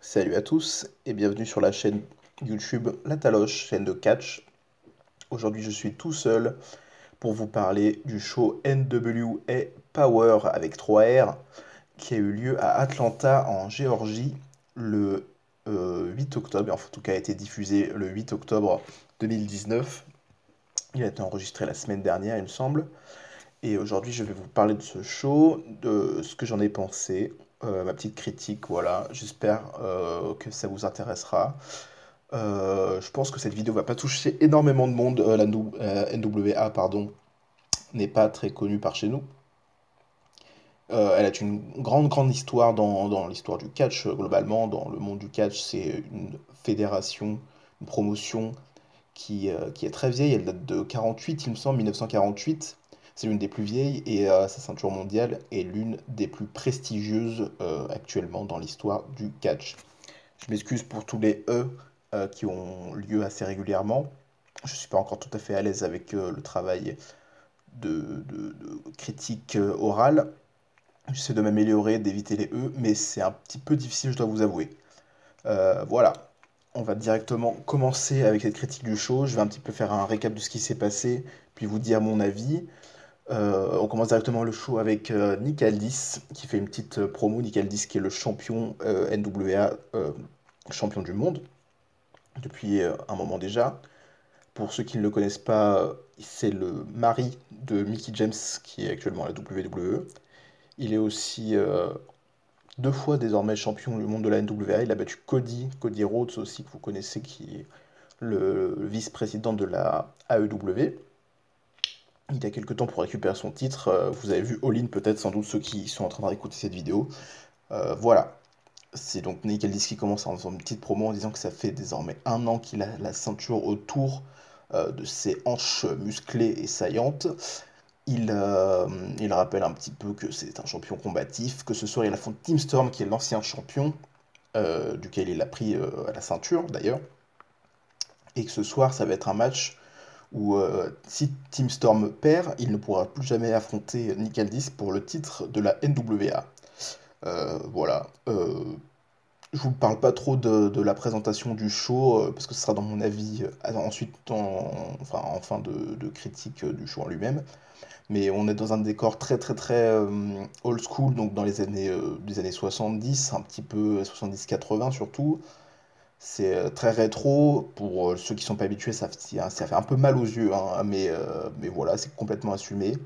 Salut à tous et bienvenue sur la chaîne YouTube La Taloche, chaîne de catch. Aujourd'hui, je suis tout seul pour vous parler du show NWA Power avec 3 R qui a eu lieu à Atlanta en Géorgie le 8 octobre, en tout cas a été diffusé le 8 octobre 2019. Il a été enregistré la semaine dernière, il me semble. Et aujourd'hui, je vais vous parler de ce show, de ce que j'en ai pensé, ma petite critique, voilà. J'espère que ça vous intéressera. Je pense que cette vidéo va pas toucher énormément de monde. NWA, pardon, n'est pas très connue par chez nous. Elle a une grande histoire dans l'histoire du catch, globalement. Dans le monde du catch, c'est une fédération, une promotion qui est très vieille. Elle date de 48, il me semble, 1948. C'est l'une des plus vieilles et sa ceinture mondiale est l'une des plus prestigieuses actuellement dans l'histoire du catch. Je m'excuse pour tous les qui ont lieu assez régulièrement. Je ne suis pas encore tout à fait à l'aise avec le travail de critique orale. J'essaie de m'améliorer, d'éviter les mais c'est un petit peu difficile, je dois vous avouer. Voilà, on va directement commencer avec cette critique du show. Je vais un petit peu faire un récap de ce qui s'est passé, puis vous dire mon avis. On commence directement le show avec Nick Aldis, qui fait une petite promo. Nick Aldis, qui est le champion NWA, champion du monde, depuis un moment déjà. Pour ceux qui ne le connaissent pas, c'est le mari de Mickey James, qui est actuellement à la WWE. Il est aussi 2 fois désormais champion du monde de la NWA. Il a battu Cody Rhodes aussi, que vous connaissez, qui est le vice-président de la AEW. Il y a quelques temps pour récupérer son titre. Vous avez vu All In peut-être, sans doute ceux qui sont en train d'écouter cette vidéo. Voilà. C'est donc Nick Aldis qui commence en faisant une petite promo en disant que ça fait désormais 1 an qu'il a la ceinture autour de ses hanches musclées et saillantes. Il, euh, il rappelle un petit peu que c'est un champion combatif, que ce soir il affronte Tim Storm qui est l'ancien champion, duquel il a pris la ceinture d'ailleurs, et que ce soir ça va être un match où si Tim Storm perd, il ne pourra plus jamais affronter Nick Aldis pour le titre de la NWA. Voilà. Je vous parle pas trop de la présentation du show, parce que ce sera dans mon avis ensuite en fin de critique du show en lui-même. Mais on est dans un décor très old school, donc dans les années 70, un petit peu 70-80 surtout. C'est très rétro, pour ceux qui sont pas habitués, ça fait un peu mal aux yeux, hein, mais voilà, c'est complètement assumé.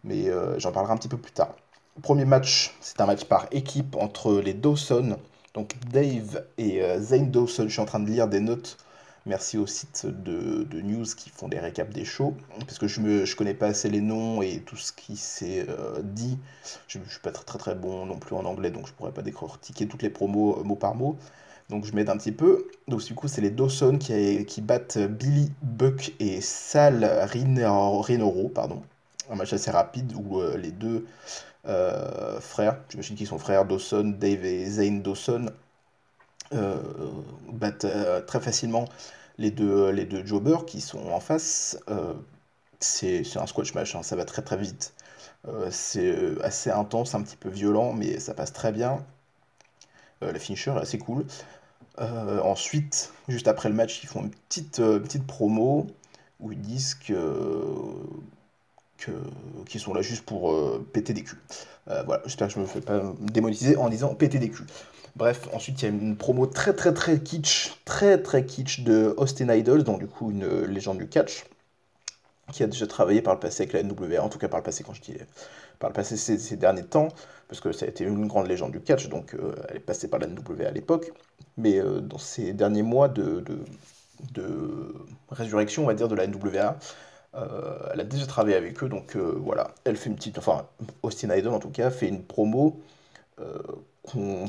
Mais j'en parlerai un petit peu plus tard. Premier match, c'est un match par équipe entre les Dawson, donc Dave et Zane Dawson. Je suis en train de lire des notes. Merci aux sites de news qui font des récaps des shows, parce que je connais pas assez les noms et tout ce qui s'est dit. Je suis pas très bon non plus en anglais, donc je pourrais pas décortiquer toutes les promos mot par mot. Donc je m'aide un petit peu. Donc du coup, c'est les Dawson qui battent Billy Buck et Sal Rhinoro, pardon. Un match assez rapide où les deux frères, j'imagine qu'ils sont frères, Dawson, Dave et Zane Dawson, euh, battent très facilement les deux jobbers qui sont en face. C'est un squash match, hein, ça va très vite. C'est assez intense, un petit peu violent, mais ça passe très bien. Le finisher est assez cool. Ensuite, juste après le match, ils font petite promo où ils disent que, qu'ils sont là juste pour péter des culs. Voilà, j'espère que je me fais pas démonétiser en disant péter des culs. Bref, ensuite il y a une promo très kitsch, très kitsch de Austin Idols, donc du coup une légende du catch, qui a déjà travaillé par le passé avec la NWA, en tout cas par le passé quand je dis par le passé ces derniers temps, parce que ça a été une grande légende du catch, donc elle est passée par la NWA à l'époque, mais dans ces derniers mois de résurrection, on va dire, de la NWA, elle a déjà travaillé avec eux, donc voilà, elle fait une petite, enfin Austin Idol en tout cas, fait une promo euh,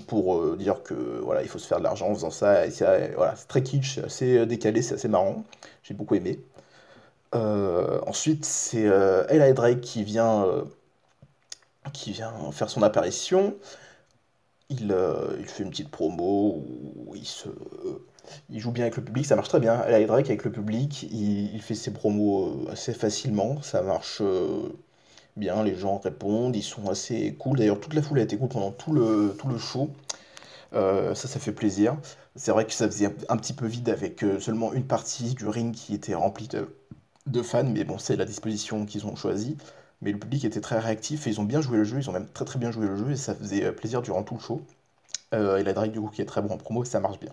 pour dire que voilà, il faut se faire de l'argent en faisant ça, voilà, c'est très kitsch, c'est assez décalé, c'est assez marrant, j'ai beaucoup aimé. Ensuite, c'est Eli Drake qui vient faire son apparition. Il fait une petite promo où il joue bien avec le public, ça marche très bien. Eli Drake avec le public, il fait ses promos assez facilement, ça marche bien, les gens répondent, ils sont assez cool. D'ailleurs, toute la foule a été cool pendant tout le show. Ça fait plaisir. C'est vrai que ça faisait un petit peu vide avec seulement une partie du ring qui était remplie de fans, mais bon, c'est la disposition qu'ils ont choisie. Mais le public était très réactif et ils ont bien joué le jeu, ils ont même très très bien joué le jeu et ça faisait plaisir durant tout le show. Et la Drake du coup qui est très bon en promo, ça marche bien.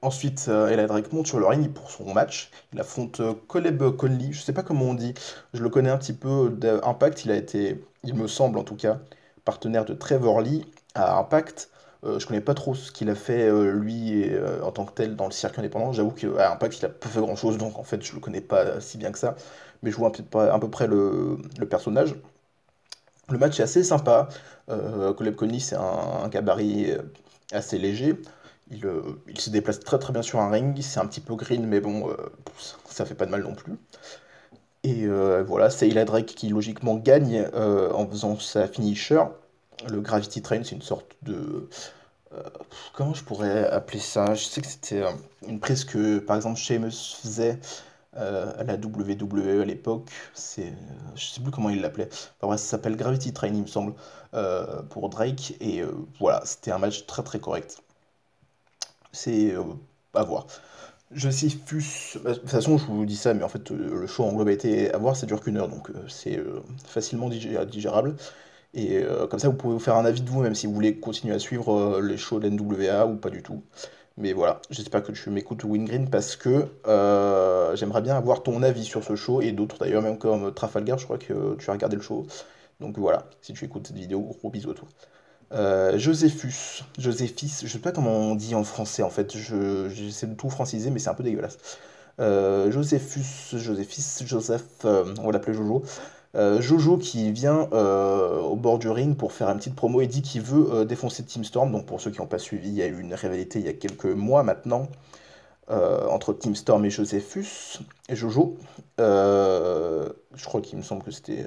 Ensuite, Ella Drake monte sur le ring pour son match. Il affronte Caleb Conley, je sais pas comment on dit, je le connais un petit peu d'Impact, il a été, il me semble en tout cas, partenaire de Trevor Lee à Impact. Je connais pas trop ce qu'il a fait lui en tant que tel dans le circuit indépendant. J'avoue qu'à Impact il a pas fait grand chose donc en fait je le connais pas si bien que ça. Mais je vois à peu près le personnage. Le match est assez sympa. Caleb Conley c'est un gabarit assez léger. Il se déplace très très bien sur un ring. C'est un petit peu green mais bon ça fait pas de mal non plus. Et voilà, c'est Ila Drake qui logiquement gagne en faisant sa finisher. Le Gravity Train, c'est une sorte de, comment je pourrais appeler ça? Je sais que c'était une prise que, par exemple, Sheamus faisait à la WWE à l'époque. Je sais plus comment il l'appelait. Enfin bref, ça s'appelle Gravity Train, il me semble, pour Drake. Et voilà, c'était un match très très correct. C'est à voir. Joséphus, de toute façon, je vous dis ça, mais en fait, le show en globalité à voir, ça dure qu'une heure, donc c'est facilement digérable. Et comme ça, vous pouvez vous faire un avis de vous, même si vous voulez continuer à suivre les shows de l'NWA ou pas du tout. Mais voilà, j'espère que tu m'écoutes Wingreen parce que j'aimerais bien avoir ton avis sur ce show et d'autres d'ailleurs, même comme Trafalgar, je crois que tu as regardé le show. Donc voilà, si tu écoutes cette vidéo, gros bisous à toi. Joséphis, je sais pas comment on dit en français en fait, j'essaie de tout franciser mais c'est un peu dégueulasse. Joseph, on va l'appeler Jojo. Jojo qui vient au bord du ring pour faire une petite promo et dit qu'il veut défoncer Team Storm. Donc pour ceux qui n'ont pas suivi, il y a eu une rivalité il y a quelques mois maintenant entre Team Storm et Josephus et Jojo. Je crois qu'il me semble que c'était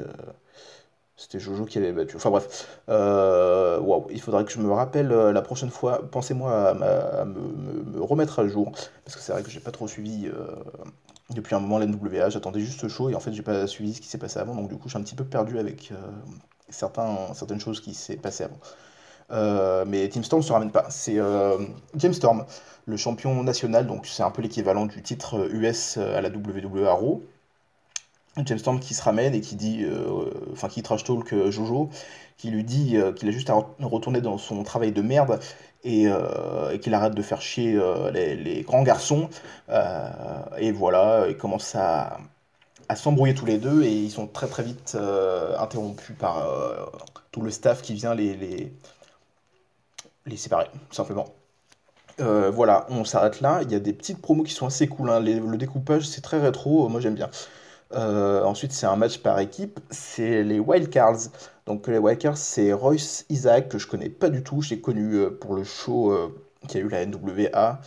Jojo qui avait battu. Enfin bref, waouh, il faudrait que je me rappelle la prochaine fois. Pensez-moi à me remettre à jour parce que c'est vrai que j'ai pas trop suivi depuis un moment la NWA. J'attendais juste ce show et en fait j'ai pas suivi ce qui s'est passé avant. Donc du coup je suis un petit peu perdu avec certaines choses qui s'est passé avant. Mais Team Storm se ramène pas. C'est James Storm, le champion national. Donc c'est un peu l'équivalent du titre US à la WWE à Raw. James Storm qui se ramène et qui dit, enfin qui trash talk Jojo, qui lui dit qu'il a juste à retourner dans son travail de merde et qu'il arrête de faire chier les grands garçons. Et voilà, ils commencent à s'embrouiller tous les deux et ils sont très très vite interrompus par tout le staff qui vient les séparer, tout simplement. Voilà, on s'arrête là. Il y a des petites promos qui sont assez cool, hein. Le découpage, c'est très rétro, moi j'aime bien. Ensuite, c'est un match par équipe. C'est les Wildcards. Donc, les Wildcards, c'est Royce Isaac, que je connais pas du tout. J'ai connu pour le show qui a eu la NWA.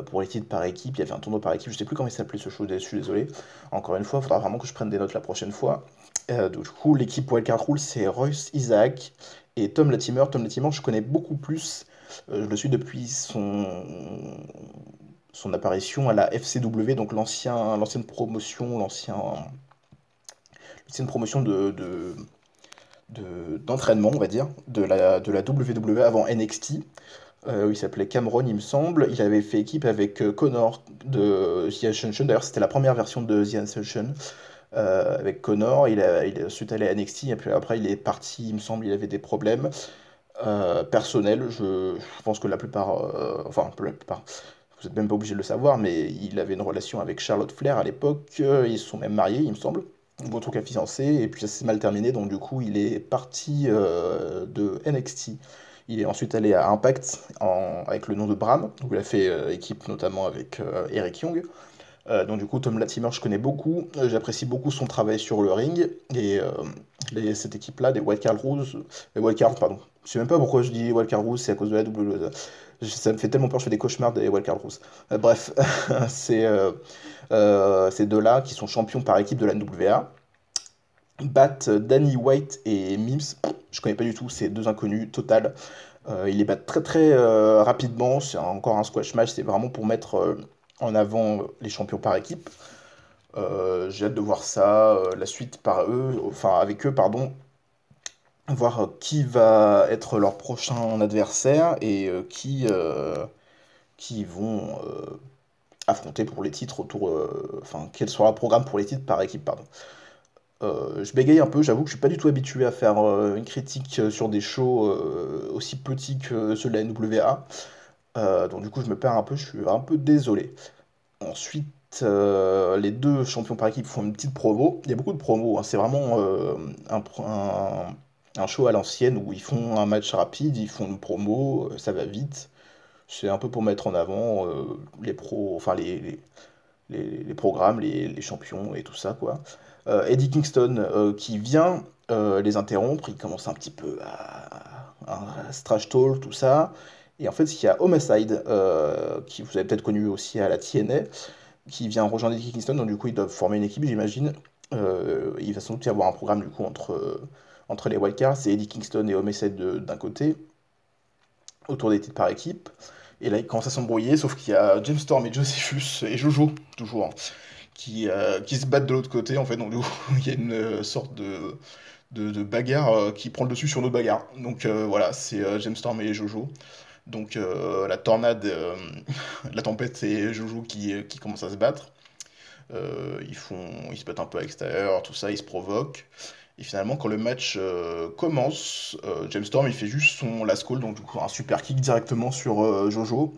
Pour les titres par équipe, il y avait un tournoi par équipe. Je sais plus comment il s'appelait ce show, je suis désolé. Encore une fois, il faudra vraiment que je prenne des notes la prochaine fois. Du coup, l'équipe Wildcard Rule, c'est Royce Isaac et Tom Latimer. Tom Latimer, je connais beaucoup plus. Je le suis depuis son apparition à la FCW, donc l'ancienne promotion, l'ancienne promotion d'entraînement, on va dire, de la WWE avant NXT. Où il s'appelait Cameron, il me semble. Il avait fait équipe avec Connor de The Ascension. D'ailleurs, c'était la première version de The Ascension avec Connor. Il est ensuite allé à NXT. Et puis après, il est parti, il me semble, il avait des problèmes personnels. Je pense que la plupart, enfin, la plupart, vous n'êtes même pas obligé de le savoir, mais il avait une relation avec Charlotte Flair à l'époque. Ils se sont même mariés, il me semble. Bon, en tout cas fiancé, et puis ça s'est mal terminé, donc du coup il est parti de NXT. Il est ensuite allé à Impact avec le nom de Bram, où il a fait équipe notamment avec Eric Young. Donc du coup Tom Latimer je connais beaucoup, j'apprécie beaucoup son travail sur le ring, et cette équipe-là, des Wildcard Rules, les Wildcards, pardon, je sais même pas pourquoi je dis Wildcard Rules, c'est à cause de la WWE. Ça me fait tellement peur, je fais des cauchemars des Wildcard Rules. Bref, c'est ces deux-là qui sont champions par équipe de la NWA battent Danny White et Mims. Je connais pas du tout, c'est deux inconnus total. Ils les battent très très rapidement. C'est encore un squash match. C'est vraiment pour mettre en avant les champions par équipe. J'ai hâte de voir ça. La suite par eux, enfin avec eux, pardon. voir qui va être leur prochain adversaire et qui vont affronter pour les titres enfin, quel sera le programme pour les titres par équipe, pardon. Je bégaye un peu, j'avoue que je suis pas du tout habitué à faire une critique sur des shows aussi petits que ceux de la NWA. Donc du coup, je me perds un peu, je suis un peu désolé. Ensuite, les deux champions par équipe font une petite promo. Il y a beaucoup de promos, hein. C'est vraiment un show à l'ancienne où ils font un match rapide, ils font une promo, ça va vite. C'est un peu pour mettre en avant les pros, enfin les programmes, les champions et tout ça, quoi. Eddie Kingston qui vient les interrompre, il commence un petit peu à trash talk, tout ça. Et en fait, il y a Homicide, qui vous avez peut-être connu aussi à la TNA, qui vient rejoindre Eddie Kingston, donc du coup ils doivent former une équipe, j'imagine. Il va sans doute y avoir un programme du coup entre les Wildcards, c'est Eddie Kingston et Homicide d'un côté, autour des titres par équipe. Et là, il commence à s'embrouiller, sauf qu'il y a James Storm et Josephus et Jojo, toujours, hein, qui se battent de l'autre côté, en fait. Donc, du coup, il y a une sorte de bagarre qui prend le dessus sur notre bagarre. Donc, voilà, c'est James Storm et Jojo. Donc, la tornade, la tempête et Jojo qui commencent à se battre. Ils se battent un peu à l'extérieur, tout ça, ils se provoquent. Et finalement, quand le match commence, James Storm il fait juste son last call, donc du coup un super kick directement sur Jojo.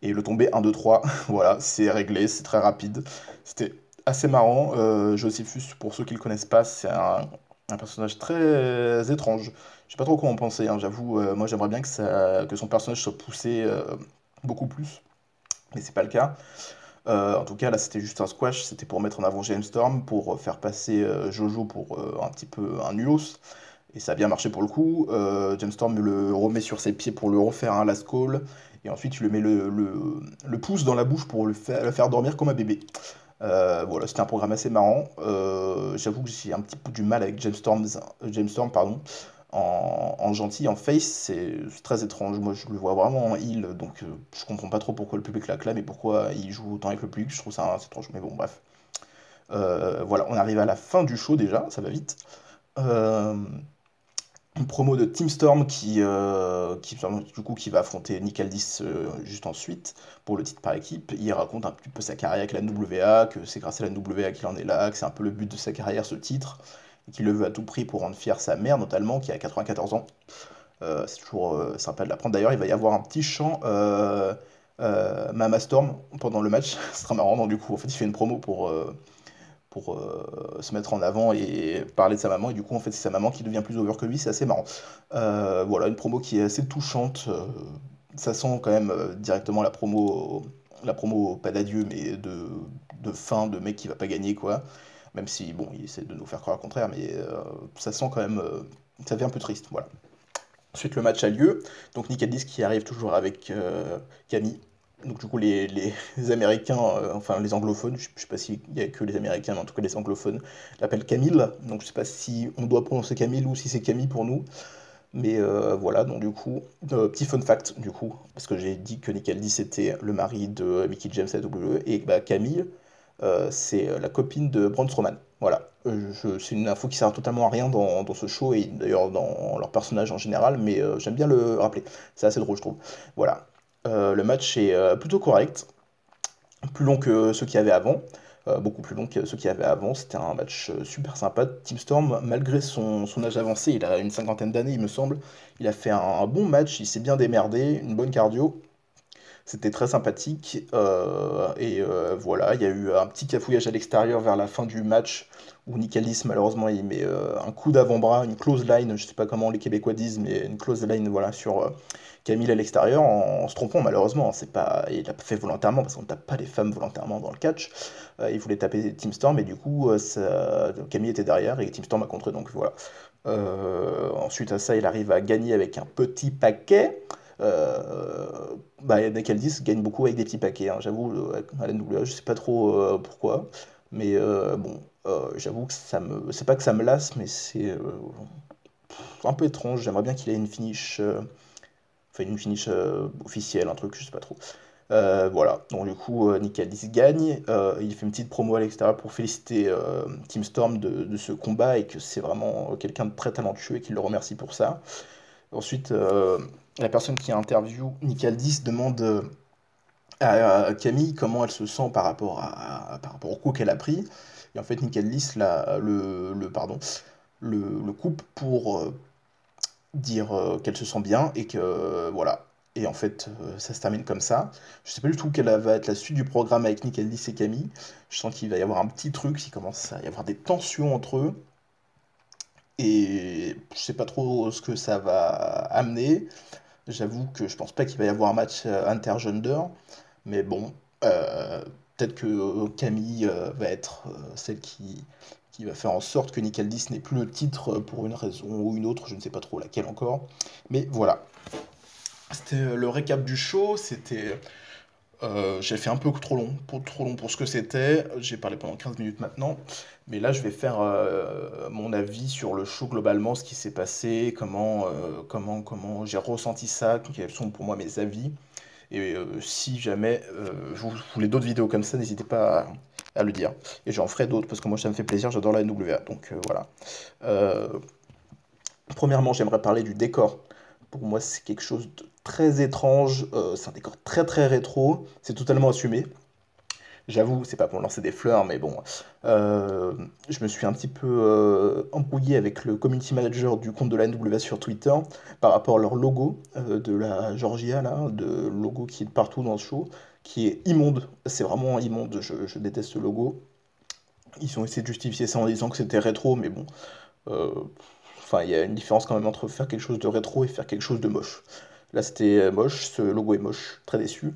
Et le tombé 1-2-3, voilà, c'est réglé, c'est très rapide. C'était assez marrant. Josephus, pour ceux qui le connaissent pas, c'est un personnage très étrange. Je sais pas trop quoi en penser, hein, j'avoue. Moi j'aimerais bien que son personnage soit poussé beaucoup plus, mais c'est pas le cas. En tout cas, là, c'était juste un squash, c'était pour mettre en avant James Storm, pour faire passer Jojo pour un petit peu un nulos. Et ça a bien marché pour le coup. James Storm le remet sur ses pieds pour le refaire un last call. Et ensuite, il lui met le pouce dans la bouche pour le faire dormir comme un bébé. Voilà, c'était un programme assez marrant. J'avoue que j'ai un petit peu du mal avec James Storm, pardon. En gentil, en face, c'est très étrange. Moi, je le vois vraiment en heal, donc je comprends pas trop pourquoi le public l'acclame et pourquoi il joue autant avec le public. Je trouve ça assez étrange, mais bon, bref. Voilà, on arrive à la fin du show déjà, ça va vite. Euh, une promo de Team Storm du coup, qui va affronter Nick Aldis juste ensuite pour le titre par équipe. Il raconte un petit peu sa carrière avec la NWA, que c'est grâce à la NWA qu'il en est là, que c'est un peu le but de sa carrière ce titre, et qu'il le veut à tout prix pour rendre fier sa mère notamment, qui a 94 ans. C'est toujours sympa de l'apprendre. D'ailleurs, il va y avoir un petit chant Mama Storm pendant le match. Ce sera marrant, donc du coup, en fait, il fait une promo pour se mettre en avant et parler de sa maman. Et du coup, en fait, c'est sa maman qui devient plus over que lui. C'est assez marrant. Voilà, une promo qui est assez touchante. Ça sent quand même directement la promo pas d'adieu, mais de fin, de mec qui va pas gagner, quoi. Même si, bon, il essaie de nous faire croire le contraire, mais ça sent quand même. Ça fait un peu triste, voilà. Ensuite, le match a lieu. Donc, Nick Aldis qui arrive toujours avec Camille. Donc, du coup, les Américains, enfin les anglophones, je sais pas s'il y a que les Américains, mais en tout cas les anglophones, l'appellent Camille. Donc, je sais pas si on doit prononcer Camille ou si c'est Camille pour nous. Mais voilà, donc du coup, petit fun fact, du coup, parce que j'ai dit que Nick Aldis était le mari de Mickey James à WWE, et bah, Camille, c'est la copine de Braun Strowman. Voilà. C'est une info qui sert totalement à rien dans ce show et d'ailleurs dans leur personnage en général, mais j'aime bien le rappeler. C'est assez drôle, je trouve. Voilà. Le match est plutôt correct, plus long que ceux qu'il y avait avant. Beaucoup plus long que ceux qu'il y avait avant. C'était un match super sympa. Team Storm, malgré son âge avancé, il a une cinquantaine d'années, il me semble. Il a fait un bon match, il s'est bien démerdé, une bonne cardio. C'était très sympathique. Voilà, il y a eu un petit cafouillage à l'extérieur vers la fin du match où Nicalis, malheureusement, il met un coup d'avant-bras, une close line, je sais pas comment les Québécois disent, mais une close line voilà, sur Camille à l'extérieur en se trompant, malheureusement. C'est pas, il l'a pas fait volontairement parce qu'on ne tape pas les femmes volontairement dans le catch. Il voulait taper Team Storm et du coup, Camille était derrière et Team Storm a contré, donc voilà. Ensuite à ça, il arrive à gagner avec un petit paquet. Nick Aldis gagne beaucoup avec des petits paquets, hein. J'avoue, à la NWA, je sais pas trop pourquoi, mais bon, j'avoue que c'est pas que ça me lasse, mais c'est un peu étrange. J'aimerais bien qu'il ait une finish, enfin une finish officielle, un truc, je sais pas trop. Voilà, donc du coup, Nick Aldis gagne. Il fait une petite promo à l'extérieur pour féliciter Team Storm de ce combat et que c'est vraiment quelqu'un de très talentueux et qu'il le remercie pour ça. Ensuite, la personne qui interview Nick Aldis demande à Camille comment elle se sent par rapport au coup qu'elle a pris. Et en fait, Nick Aldis pardon, le coupe pour dire qu'elle se sent bien et que voilà. Et en fait, ça se termine comme ça. Je sais pas du tout quelle va être la suite du programme avec Nick Aldis et Camille. Je sens qu'il va y avoir un petit truc, il commence à y avoir des tensions entre eux. Et je sais pas trop ce que ça va amener. J'avoue que je pense pas qu'il va y avoir un match intergender. Mais bon, peut-être que Camille va être celle qui va faire en sorte que Nick Aldis n'ait plus le titre pour une raison ou une autre, je ne sais pas trop laquelle encore. Mais voilà, c'était le récap du show. J'ai fait un peu trop long pour ce que c'était. J'ai parlé pendant 15 minutes maintenant. Mais là, je vais faire mon avis sur le show globalement, ce qui s'est passé, comment j'ai ressenti ça, quels sont pour moi mes avis. Et si jamais vous voulez d'autres vidéos comme ça, n'hésitez pas à le dire. Et j'en ferai d'autres parce que moi ça me fait plaisir, j'adore la NWA. Donc voilà. Euh, Premièrement, j'aimerais parler du décor. Pour moi, c'est quelque chose de très étrange. C'est un décor très très rétro. C'est totalement assumé. J'avoue, c'est pas pour lancer des fleurs, mais bon, euh, je me suis un petit peu embrouillé avec le community manager du compte de la NWA sur Twitter par rapport à leur logo de la Georgia, là, de logo qui est partout dans le show, qui est immonde. C'est vraiment immonde, je déteste ce logo. Ils ont essayé de justifier ça en disant que c'était rétro, mais bon, euh, enfin, il y a une différence quand même entre faire quelque chose de rétro et faire quelque chose de moche. Là, c'était moche, ce logo est moche, très déçu.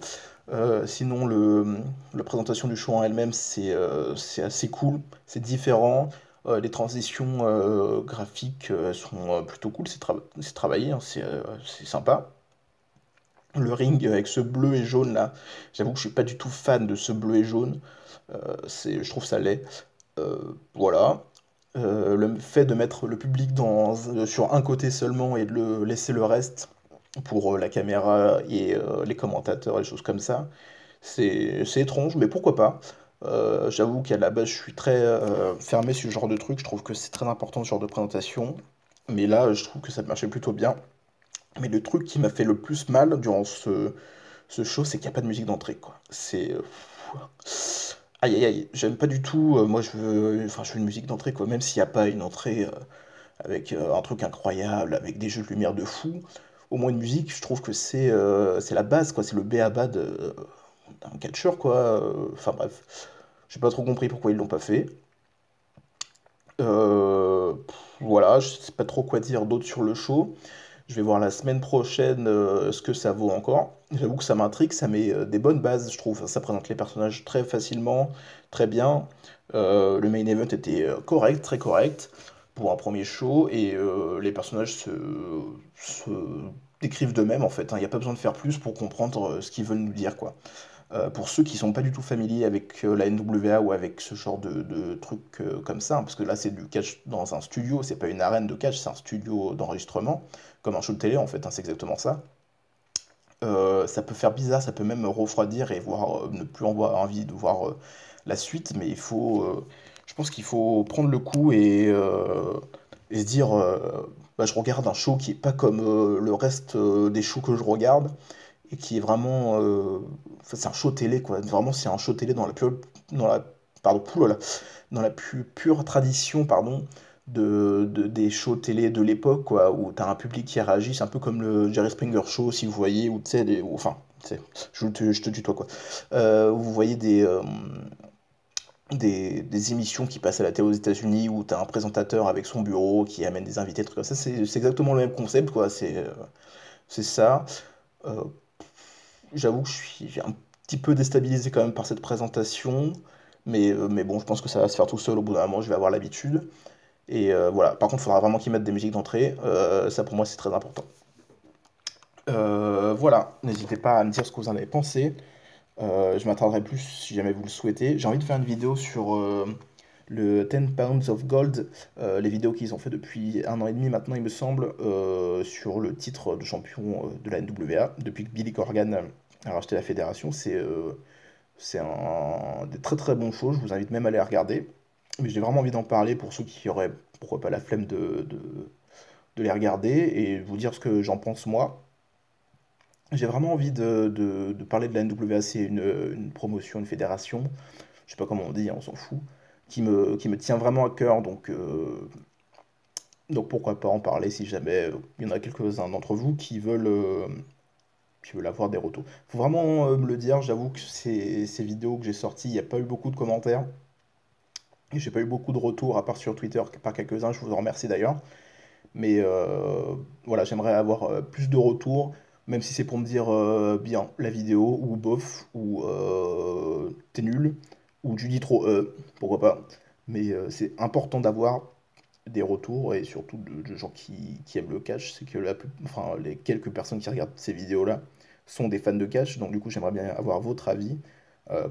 Sinon, la présentation du show en elle-même, c'est assez cool, c'est différent. Les transitions graphiques sont plutôt cool, c'est travaillé, hein, c'est sympa. Le ring avec ce bleu et jaune là, j'avoue que je suis pas du tout fan de ce bleu et jaune, je trouve ça laid. Voilà. Le fait de mettre le public sur un côté seulement et de laisser le reste pour la caméra et les commentateurs et des choses comme ça, c'est étrange, mais pourquoi pas. J'avoue qu'à la base, je suis très fermé sur ce genre de truc. Je trouve que c'est très important ce genre de présentation. Mais là, je trouve que ça marchait plutôt bien. Mais le truc qui m'a fait le plus mal durant ce show, c'est qu'il n'y a pas de musique d'entrée, quoi. Aïe aïe aïe, j'aime pas du tout. Moi, je veux une musique d'entrée, quoi. Même s'il n'y a pas une entrée avec un truc incroyable, avec des jeux de lumière de fou. Au moins une musique, je trouve que c'est la base, quoi. C'est le b.a.-ba d'un catcheur, quoi. Enfin bref, j'ai pas trop compris pourquoi ils l'ont pas fait. Voilà, je sais pas trop quoi dire d'autre sur le show. Je vais voir la semaine prochaine ce que ça vaut encore. J'avoue que ça m'intrigue, ça met des bonnes bases, je trouve. Ça présente les personnages très facilement, très bien. Le main event était correct, très correct pour un premier show, et les personnages se décrivent d'eux-mêmes en fait, hein. Il n'y a pas besoin de faire plus pour comprendre ce qu'ils veulent nous dire, quoi. Pour ceux qui sont pas du tout familiers avec la NWA ou avec ce genre de trucs comme ça, hein, parce que là c'est du catch dans un studio, c'est pas une arène de catch, c'est un studio d'enregistrement, comme un show de télé en fait, hein, c'est exactement ça. Ça peut faire bizarre, ça peut même refroidir et voir, ne plus avoir envie de voir la suite, mais je pense qu'il faut prendre le coup et se dire, bah, je regarde un show qui est pas comme le reste des shows que je regarde, et qui est vraiment, enfin, c'est un show télé quoi. Vraiment, c'est un show télé dans la, pardon, oulala, dans la plus pure tradition, pardon, des shows télé de l'époque, quoi, où t'as un public qui réagit, c'est un peu comme le Jerry Springer Show, si vous voyez, ou tu sais, enfin, tu sais, je te tutoie, quoi. Où vous voyez des émissions qui passent à la télé aux États-Unis, où t'as un présentateur avec son bureau qui amène des invités, trucs comme ça, c'est exactement le même concept, quoi, c'est ça. Euh, J'avoue que j'ai un petit peu déstabilisé quand même par cette présentation, mais bon, je pense que ça va se faire tout seul au bout d'un moment, je vais avoir l'habitude. Et voilà, par contre, il faudra vraiment qu'ils mettent des musiques d'entrée, ça pour moi c'est très important. Voilà, n'hésitez pas à me dire ce que vous en avez pensé. Je m'attarderai plus si jamais vous le souhaitez. J'ai envie de faire une vidéo sur le 10 Pounds of Gold, les vidéos qu'ils ont fait depuis 1 an et demi maintenant, il me semble, sur le titre de champion de la NWA, depuis que Billy Corgan à racheter la fédération. C'est un des très très bons shows, je vous invite même à aller regarder. Mais j'ai vraiment envie d'en parler pour ceux qui auraient, pourquoi pas, la flemme de les regarder et vous dire ce que j'en pense moi. J'ai vraiment envie de parler de la NWAC, une promotion, une fédération, je sais pas comment on dit, hein, on s'en fout, qui me tient vraiment à cœur, donc pourquoi pas en parler si jamais il y en a quelques-uns d'entre vous qui veulent avoir des retours. Faut vraiment me le dire, j'avoue que ces vidéos que j'ai sorties, il n'y a pas eu beaucoup de commentaires, et j'ai pas eu beaucoup de retours, à part sur Twitter, par quelques-uns, je vous en remercie d'ailleurs. Mais voilà, j'aimerais avoir plus de retours, même si c'est pour me dire bien la vidéo, ou bof, ou t'es nul, ou tu dis trop pourquoi pas. Mais c'est important d'avoir des retours, et surtout de gens qui aiment le catch. C'est que enfin, les quelques personnes qui regardent ces vidéos-là sont des fans de catch, donc du coup j'aimerais bien avoir votre avis.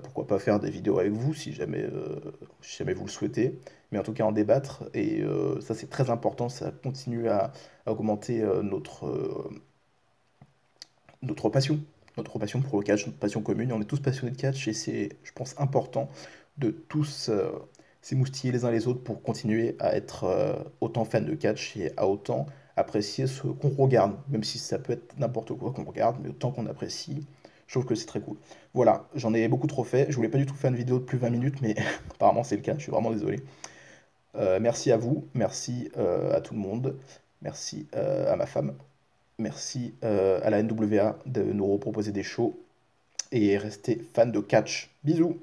Pourquoi pas faire des vidéos avec vous si jamais vous le souhaitez, mais en tout cas en débattre, et ça c'est très important, ça continue à augmenter notre passion pour le catch, notre passion commune. On est tous passionnés de catch et c'est, je pense, important de tous s'émoustiller les uns les autres pour continuer à être autant fan de catch et à autant apprécier ce qu'on regarde, même si ça peut être n'importe quoi qu'on regarde, mais autant qu'on apprécie, je trouve que c'est très cool. Voilà, j'en ai beaucoup trop fait. Je voulais pas du tout faire une vidéo de plus de 20 minutes, mais apparemment c'est le cas, je suis vraiment désolé. Merci à vous, merci à tout le monde, merci à ma femme, merci à la NWA de nous reproposer des shows et restez fan de catch. Bisous!